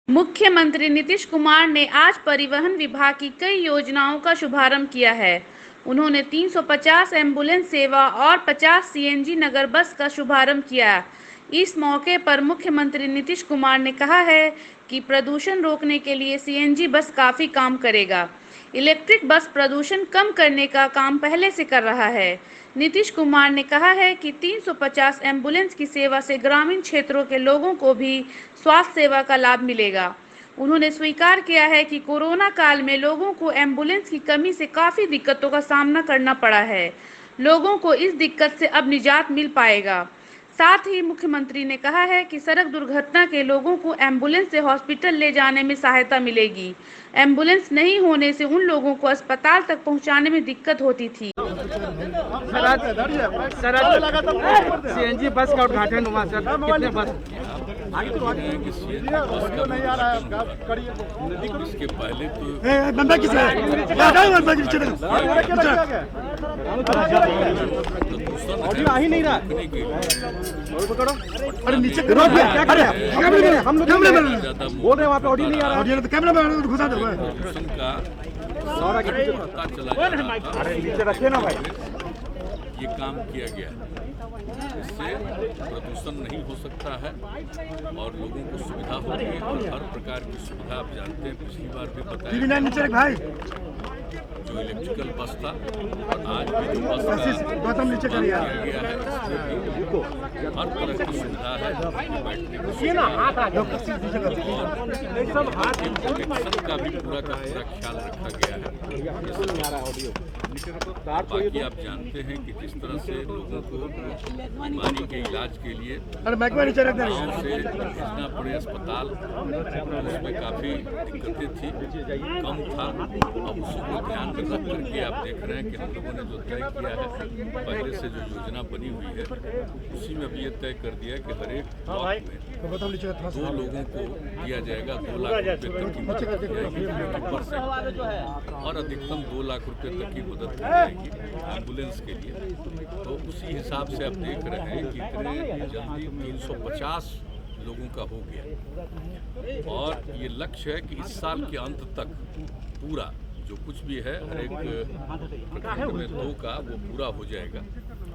मुख्यमंत्री नीतीश कुमार ने आज परिवहन विभाग की कई योजनाओं का शुभारंभ किया है। उन्होंने 350 एम्बुलेंस सेवा और 50 सीएनजी नगर बस का शुभारंभ किया। इस मौके पर मुख्यमंत्री नीतीश कुमार ने कहा है कि प्रदूषण रोकने के लिए सीएनजी बस काफी काम करेगा। इलेक्ट्रिक बस प्रदूषण कम करने का काम पहले से कर रहा है। नीतीश कुमार ने कहा है कि 350 एम्बुलेंस की सेवा से ग्रामीण क्षेत्रों के लोगों को भी स्वास्थ्य सेवा का लाभ मिलेगा। उन्होंने स्वीकार किया है कि कोरोना काल में लोगों को एम्बुलेंस की कमी से काफ़ी दिक्कतों का सामना करना पड़ा है। लोगों को इस दिक्कत से अब निजात मिल पाएगा। साथ ही मुख्यमंत्री ने कहा है कि सड़क दुर्घटना के लोगों को एम्बुलेंस से हॉस्पिटल ले जाने में सहायता मिलेगी। एम्बुलेंस नहीं होने से उन लोगों को अस्पताल तक पहुंचाने में दिक्कत होती थी। सर आज सीएनजी बस का उद्घाटन हुआ सर, कितने बस? इसके पहले तो ऑडियो आ ही नहीं रहा। अरे नीचे हम लोग बोल रहे हैं, वहाँ पे ऑडियो नहीं आ रहा। ऑडियो तो कैमरा में घुसा दो नीचे रखिए ना भाई। ये काम किया गया, इससे प्रदूषण नहीं हो सकता है और लोगों को सुविधा होगी। और हर प्रकार की सुविधा आप जानते हैं, पिछली बार भी बताया भाई जो इलेक्ट्रिकल बस था और आज भी जो बस का नीचे किया गया है, हर तरह की सुविधा है, बैठने की सुविधा है और इंजेक्शन का भी पूरा का पूरा ख्याल रखा गया है। बाकी आप जानते हैं कि जिस तरह से लोगों को बीमारी के इलाज के लिए गाँव से भेजना पड़े अस्पताल, उसमें काफ़ी दिक्कतें थी, कम था। अब उसी को ध्यान में रख करके आप देख रहे हैं कि हम लोगों ने जो तय किया है, पहले से जो योजना बनी हुई है, उसी में भी ये तय कर दिया कि हर एक ब्लॉक में 2 लोगों को दिया जाएगा 2 लाख रुपये तक की मदद की जाएगी और अधिकतम 2 लाख रुपये तक की मदद की जाएगी एम्बुलेंस के लिए। तो उसी हिसाब से आप देख रहे हैं कि इतने जल्दी 350 लोगों का हो गया और ये लक्ष्य है कि इस साल के अंत तक पूरा जो कुछ भी है हर एक प्रखंड में 2 का वो पूरा हो जाएगा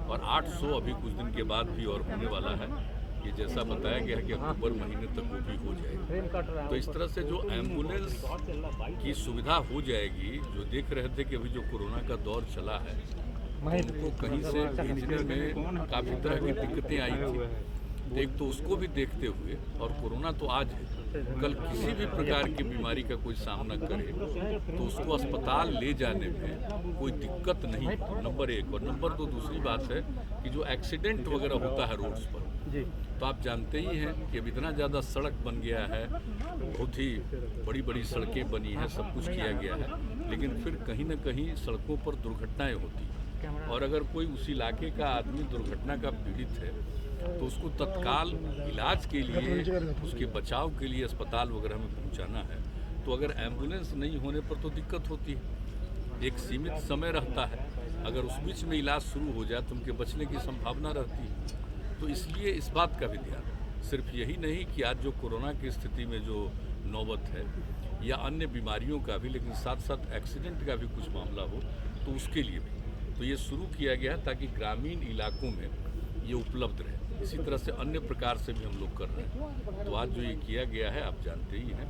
और 800 अभी कुछ दिन के बाद भी और होने वाला है। ये जैसा बताया गया है कि अक्टूबर महीने तक वो भी हो जाएगा। तो इस तरह से जो एम्बुलेंस की सुविधा हो जाएगी, जो देख रहे थे कि अभी जो कोरोना का दौर चला है उनको कहीं से भेजने में काफ़ी तरह की दिक्कतें आई थी। एक तो उसको भी देखते हुए, और कोरोना तो आज है, कल किसी भी प्रकार की बीमारी का कोई सामना करे तो उसको अस्पताल ले जाने में कोई दिक्कत नहीं, नंबर 1। और नंबर 2 दूसरी बात है कि जो एक्सीडेंट वगैरह होता है रोड्स पर, तो आप जानते ही हैं कि अब इतना ज़्यादा सड़क बन गया है, बहुत ही बड़ी बड़ी सड़कें बनी हैं, सब कुछ किया गया है, लेकिन फिर कहीं ना कहीं सड़कों पर दुर्घटनाएं होती हैं। और अगर कोई उस इलाके का आदमी दुर्घटना का पीड़ित है तो उसको तत्काल इलाज के लिए, उसके बचाव के लिए अस्पताल वगैरह में पहुंचाना है, तो अगर एम्बुलेंस नहीं होने पर तो दिक्कत होती है। एक सीमित समय रहता है, अगर उस बीच में इलाज शुरू हो जाए तो उनके बचने की संभावना रहती है। तो इसलिए इस बात का भी ध्यान, सिर्फ यही नहीं कि आज जो कोरोना की स्थिति में जो नौबत है या अन्य बीमारियों का भी, लेकिन साथ साथ एक्सीडेंट का भी कुछ मामला हो तो उसके लिए भी तो ये शुरू किया गया ताकि ग्रामीण इलाकों में ये उपलब्ध रहे। इसी तरह से अन्य प्रकार से भी हम लोग कर रहे हैं। तो आज जो ये किया गया है आप जानते ही हैं,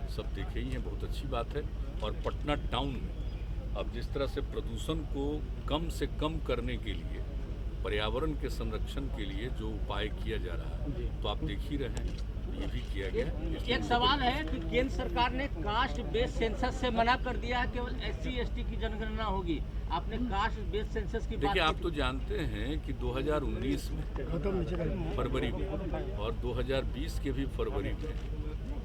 सब देखे ही हैं, बहुत अच्छी बात है। और पटना टाउन में अब जिस तरह से प्रदूषण को कम से कम करने के लिए, पर्यावरण के संरक्षण के लिए जो उपाय किया जा रहा है, तो आप देख ही रहे हैं, ये भी किया गया। एक सवाल है कि केंद्र सरकार ने कास्ट बेस्ड सेंसस से मना कर दिया है, केवल SC ST की जनगणना होगी। आपने कास्ट बेस्ड सेंसस की बात देखिए, आप तो जानते हैं कि 2019 में फरवरी में और 2020 के भी फरवरी में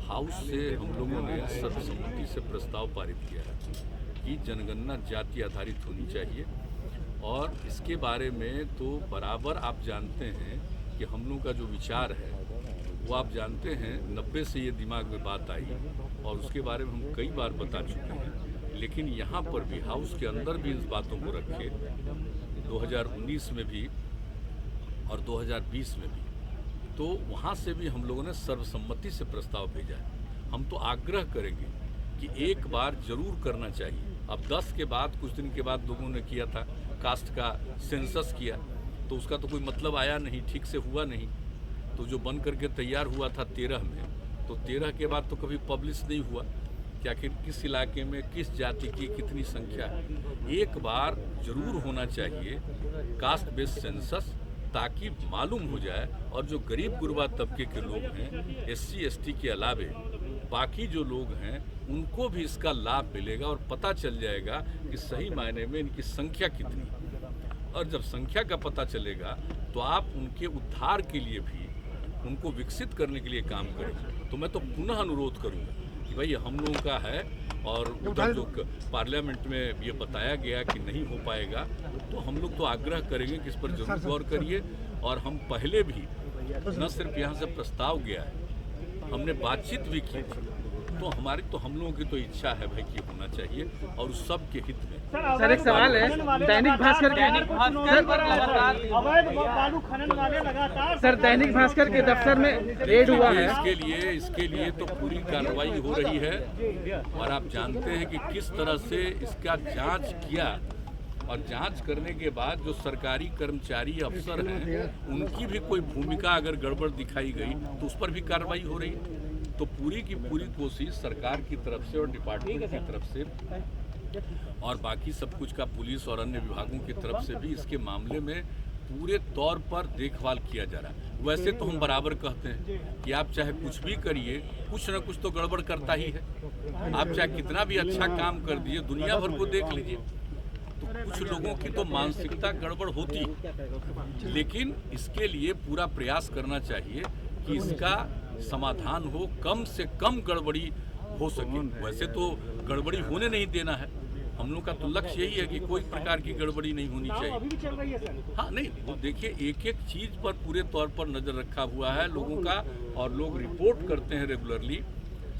हाउस से हम लोगों ने सर्वसम्मति से प्रस्ताव पारित किया है कि जनगणना जाति आधारित होनी चाहिए। और इसके बारे में तो बराबर आप जानते हैं कि हम लोगों का जो विचार है वो आप जानते हैं 90 से ये दिमाग में बात आई और उसके बारे में हम कई बार बता चुके हैं। लेकिन यहाँ पर भी हाउस के अंदर भी इस बातों को रखे 2019 में भी और 2020 में भी, तो वहाँ से भी हम लोगों ने सर्वसम्मति से प्रस्ताव भेजा है। हम तो आग्रह करेंगे कि एक बार जरूर करना चाहिए। अब 10 के बाद कुछ दिन के बाद लोगों ने किया था, कास्ट का सेंसस किया, तो उसका तो कोई मतलब आया नहीं, ठीक से हुआ नहीं। तो जो बन करके तैयार हुआ था 13 में, तो 13 के बाद तो कभी पब्लिश नहीं हुआ कि आखिर किस इलाके में किस जाति की कितनी संख्या है। एक बार जरूर होना चाहिए कास्ट बेस्ड सेंसस, ताकि मालूम हो जाए और जो गरीब गुरबा तबके के लोग हैं, SC ST के अलावे बाकी जो लोग हैं, उनको भी इसका लाभ मिलेगा और पता चल जाएगा कि सही मायने में इनकी संख्या कितनी है। और जब संख्या का पता चलेगा तो आप उनके उद्धार के लिए भी, उनको विकसित करने के लिए काम करें। तो मैं तो पुनः अनुरोध करूंगा कि भाई हम लोगों का है, और उधर जो पार्लियामेंट में ये बताया गया कि नहीं हो पाएगा, तो हम लोग तो आग्रह करेंगे कि इस पर जरूर गौर करिए। और हम पहले भी न सिर्फ यहाँ से प्रस्ताव गया है, हमने बातचीत भी की थी, तो हम लोगों की तो इच्छा है भाई कि होना चाहिए और उस सब के हित में। सर एक सवाल है, दैनिक भास्कर दैनिक भास्कर के दफ्तर में रेड हुआ है। इसके लिए तो पूरी कार्रवाई हो रही है और आप जानते हैं कि किस तरह से इसका जांच किया, और जांच करने के बाद जो सरकारी कर्मचारी अफसर हैं, उनकी भी कोई भूमिका अगर गड़बड़ दिखाई गई तो उस पर भी कार्रवाई हो रही है। तो पूरी की पूरी कोशिश सरकार की तरफ से और डिपार्टमेंट की तरफ से और बाकी सब कुछ का पुलिस और अन्य विभागों की तरफ से भी इसके मामले में पूरे तौर पर देखभाल किया जा रहा है। वैसे तो हम बराबर कहते हैं कि आप चाहे कुछ भी करिए, कुछ न कुछ तो गड़बड़ करता ही है। आप चाहे कितना भी अच्छा काम कर दिए, दुनिया भर को देख लीजिए, तो कुछ लोगों की तो मानसिकता गड़बड़ होती है। लेकिन इसके लिए पूरा प्रयास करना चाहिए कि इसका समाधान हो, कम से कम गड़बड़ी हो सके। वैसे तो गड़बड़ी होने नहीं देना है, हम लोग का तो लक्ष्य यही है कि कोई प्रकार की गड़बड़ी नहीं होनी चाहिए। अभी भी चल रही है सर। हाँ नहीं, वो देखिए एक एक चीज पर पूरे तौर पर नजर रखा हुआ है लोगों का, और लोग रिपोर्ट करते हैं रेगुलरली।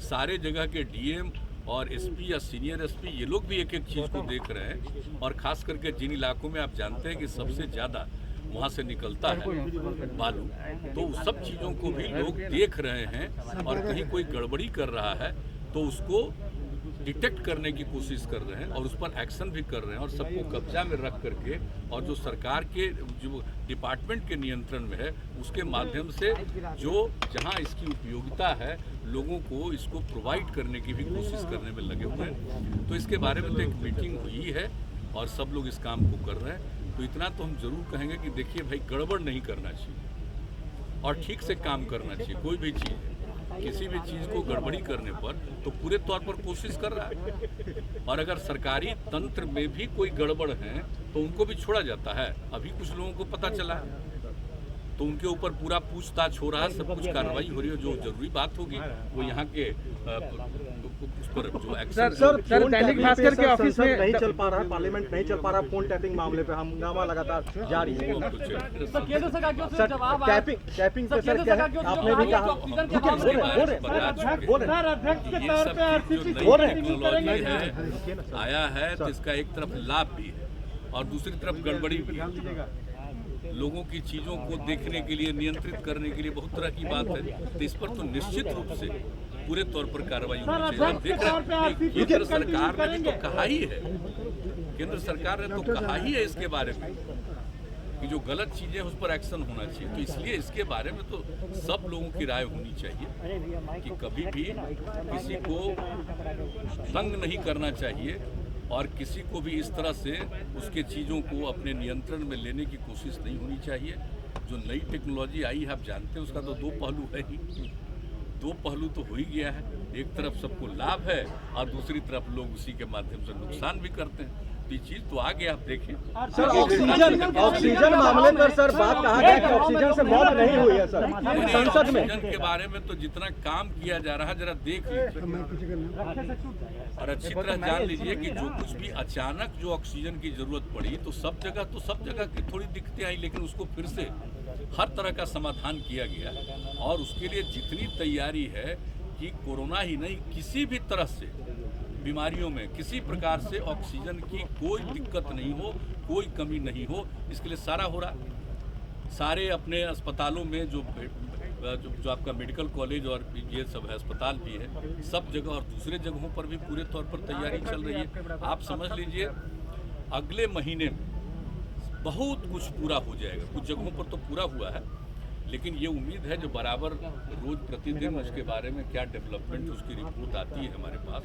सारे जगह के DM और SP या सीनियर SP ये लोग भी एक एक चीज को देख रहे हैं, और खास करके जिन इलाकों में आप जानते हैं कि सबसे ज्यादा वहाँ से निकलता है बालू, तो उस सब चीज़ों को भी लोग देख रहे हैं और कहीं कोई गड़बड़ी कर रहा है तो उसको डिटेक्ट करने की कोशिश कर रहे हैं और उस पर एक्शन भी कर रहे हैं, और सबको कब्जा में रख करके, और जो सरकार के जो डिपार्टमेंट के नियंत्रण में है उसके माध्यम से जो जहां इसकी उपयोगिता है लोगों को इसको प्रोवाइड करने की भी कोशिश करने में लगे हुए हैं। तो इसके बारे में तो एक मीटिंग हुई है और सब लोग इस काम को कर रहे हैं। तो इतना तो हम जरूर कहेंगे कि देखिए भाई, गड़बड़ नहीं करना चाहिए और ठीक से काम करना चाहिए। कोई भी चीज़, किसी भी चीज़ को गड़बड़ी करने पर तो पूरे तौर पर कोशिश कर रहा है, और अगर सरकारी तंत्र में भी कोई गड़बड़ है तो उनको भी छोड़ा जाता है। अभी कुछ लोगों को पता चला है तो उनके ऊपर पूरा पूछताछ हो रहा है, सब कुछ कार्रवाई हो रही है। जो जरूरी बात होगी वो यहाँ के उस पर जो एक्शन। सर दैनिक भास्कर के ऑफिस में नहीं चल पा रहा है, पार्लियामेंट नहीं चल पा रहा, फोन टैपिंग मामले पे हंगामा लगातार जारी है। सर टैपिंग पे सर क्या है, आपने भी कहा आया है तो इसका एक तरफ लाभ भी है और दूसरी तरफ गड़बड़ी भी है। लोगों की चीज़ों को देखने के लिए, नियंत्रित करने के लिए बहुत तरह की बात है, तो इस पर तो निश्चित रूप से पूरे तौर पर कार्रवाई होनी चाहिए। देख रहे हैं केंद्र सरकार ने भी तो कहा ही है, केंद्र सरकार ने तो कहा ही है इसके बारे में कि जो गलत चीज़ें उस पर एक्शन होना चाहिए। तो इसलिए इसके बारे में तो सब लोगों की राय होनी चाहिए कि कभी भी किसी को तंग नहीं करना चाहिए और किसी को भी इस तरह से उसके चीज़ों को अपने नियंत्रण में लेने की कोशिश नहीं होनी चाहिए। जो नई टेक्नोलॉजी आई है, आप जानते हैं उसका तो दो पहलू है ही, दो पहलू तो हो ही गया है। एक तरफ सबको लाभ है और दूसरी तरफ लोग उसी के माध्यम से नुकसान भी करते हैं। तो ये चीज़ तो आ गया, आप देखिए। सर ऑक्सीजन मामले पर सर बात कहा गया कि ऑक्सीजन से मौत नहीं हुई है सर संसद में। ऑक्सीजन के बारे में तो जितना काम किया जा रहा है जरा देख लीजिए और अच्छी तरह जान लीजिए कि जो कुछ भी अचानक जो ऑक्सीजन की जरूरत पड़ी तो सब जगह की थोड़ी दिक्कतें आई, लेकिन उसको फिर से हर तरह का समाधान किया गया और उसके लिए जितनी तैयारी है कि कोरोना ही नहीं, किसी भी तरह से बीमारियों में किसी प्रकार से ऑक्सीजन की कोई दिक्कत नहीं हो, कोई कमी नहीं हो, इसके लिए सारा हो रहा। सारे अपने अस्पतालों में जो जो आपका मेडिकल कॉलेज और ये सब है, अस्पताल भी है, सब जगह और दूसरे जगहों पर भी पूरे तौर पर तैयारी चल रही है। आप समझ लीजिए अगले महीने में बहुत कुछ पूरा हो जाएगा। कुछ जगहों पर तो पूरा हुआ है, लेकिन ये उम्मीद है जो बराबर रोज प्रतिदिन उसके बारे में क्या डेवलपमेंट उसकी रिपोर्ट आती है हमारे पास,